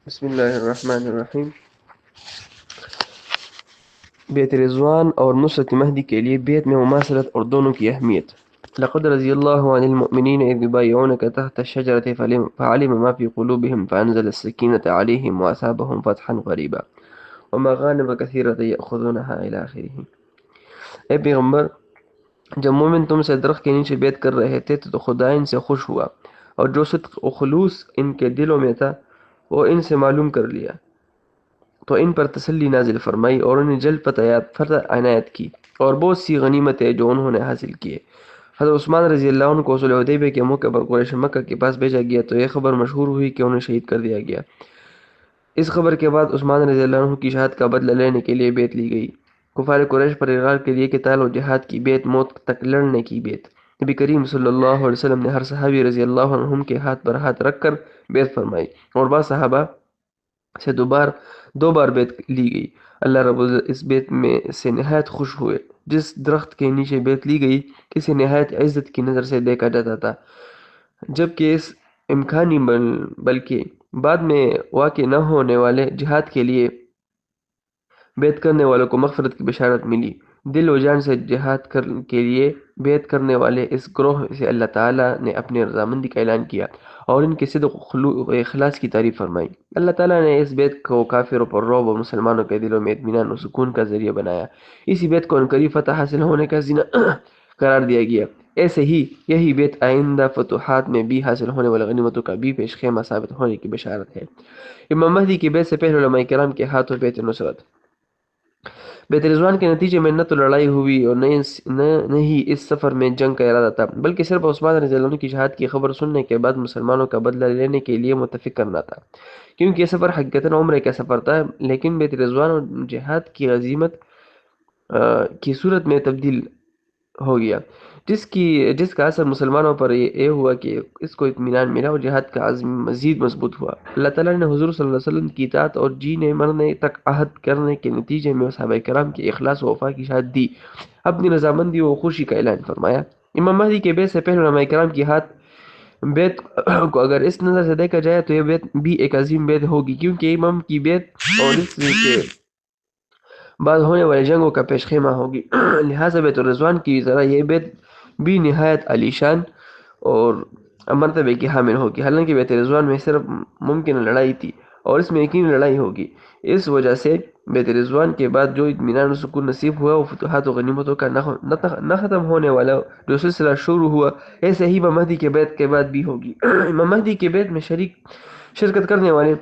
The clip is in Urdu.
بسم اللہ الرحمن الرحیم۔ بیت رضوان اور نصرت مہدی کے لیے بیت میں مماثلت اور دونوں کی اہمیت۔ لقد رضی اللہ عن المؤمنین اذ یبایعونک تحت الشجرۃ فعلم ما فی قلوبهم فانزل السکینۃ علیہم واصابهم فتحا قریبا ومغانم کثیرۃ یأخذونها الی آخرہ۔ اے پیغمبر، جب مومن تم سے درخت کے نیچے بیعت کر رہے تھے تو خدا ان سے خوش ہوا، اور جو صدق و خلوص ان کے دلوں میں تھا وہ ان سے معلوم کر لیا، تو ان پر تسلی نازل فرمائی اور انہیں جلد فتح عنایت کی اور بہت سی غنیمتیں جو انہوں نے حاصل کیے۔ حضرت عثمان رضی اللہ عنہ کو صلح حدیبیہ کے موقع پر قریش مکہ کے پاس بھیجا گیا تو یہ خبر مشہور ہوئی کہ انہیں شہید کر دیا گیا۔ اس خبر کے بعد عثمان رضی اللہ عنہ کی شہادت کا بدلہ لینے کے لیے بیعت لی گئی۔ کفار قریش پر اقرار کے لیے قتال و جہاد کی بیعت، موت تک لڑنے کی بیعت۔ نبی کریم صلی اللہ علیہ وسلم نے ہر صحابی رضی اللہ عنہم کے ہاتھ پر ہاتھ رکھ کر بیعت فرمائی، اور بعض صحابہ سے دو بار بیعت لی گئی۔ اللہ رب العزت اس بیعت میں سے نہایت خوش ہوئے۔ جس درخت کے نیچے بیعت لی گئی اسے نہایت عزت کی نظر سے دیکھا جاتا تھا، جبکہ اس امکانی بلکہ بعد میں واقع نہ ہونے والے جہاد کے لیے بیعت کرنے والوں کو مغفرت کی بشارت ملی۔ دل و جان سے جہاد کے لیے بیعت کرنے والے اس گروہ سے اللہ تعالیٰ نے اپنی رضامندی کا اعلان کیا اور ان کے صدق و اخلاص کی تعریف فرمائی۔ اللہ تعالیٰ نے اس بیعت کو کافروں پر رعب اور مسلمانوں کے دلوں میں اطمینان و سکون کا ذریعہ بنایا۔ اسی بیعت کو عنقریب فتح حاصل ہونے کا زینہ قرار دیا گیا۔ ایسے ہی یہی بیعت آئندہ فتوحات میں بھی حاصل ہونے والی غنیمتوں کا بھی پیش خیمہ ثابت ہونے کی بشارت ہے۔ امام مہدی کی بیعت سے پہلے علماء کرام کے ہاتھوں بیعت نصرت۔ بیعت رضوان کے نتیجے میں نہ تو لڑائی ہوئی اور نہ ہی اس سفر میں جنگ کا ارادہ تھا، بلکہ صرف عثمان رضی اللہ عنہ کی شہادت کی خبر سننے کے بعد مسلمانوں کا بدلہ لینے کے لیے متفق کرنا تھا۔ کیونکہ یہ سفر حقیقتاً عمرے کا سفر تھا، لیکن بیعت رضوان اور جہاد کی عزیمت کی صورت میں تبدیل ہو گیا، جس کا اثر مسلمانوں پر یہ ہوا کہ اس کو اطمینان ملا اور جہاد کا عزم مزید مضبوط ہوا۔ اللہ تعالیٰ نے حضور صلی اللہ علیہ وسلم کی اطاعت اور جینے مرنے تک عہد کرنے کے نتیجے میں صحابہ کرام کے اخلاص و وفا کی شہادت دی، اپنی رضامندی و خوشی کا اعلان فرمایا۔ امام مہدی کے بیعت سے پہلے علماء کرام کی ہاتھ بیعت کو اگر اس نظر سے دیکھا جائے تو یہ بیعت بھی ایک عظیم بیعت ہوگی، کیونکہ امام کی بیعت اور اس کے بعد ہونے والی جنگوں کا پیش خیمہ ہوگی، لہٰذا بیعت الرضوان کی طرح یہ بیعت بھی نہایت عالی شان اور مرتبے کی حامل ہوگی۔ حالانکہ بیعت رضوان میں صرف ممکنہ لڑائی تھی اور اس میں یقینی لڑائی ہوگی، اس وجہ سے بیعت رضوان کے بعد جو اطمینان و سکون نصیب ہوا وہ فتوحات و غنیمتوں کا نہ ختم ہونے والا جو سلسلہ شروع ہوا، ایسے ہی امام مہدی کے بیعت کے بعد بھی ہوگی۔ امام مہدی کے بیعت میں شرکت کرنے والے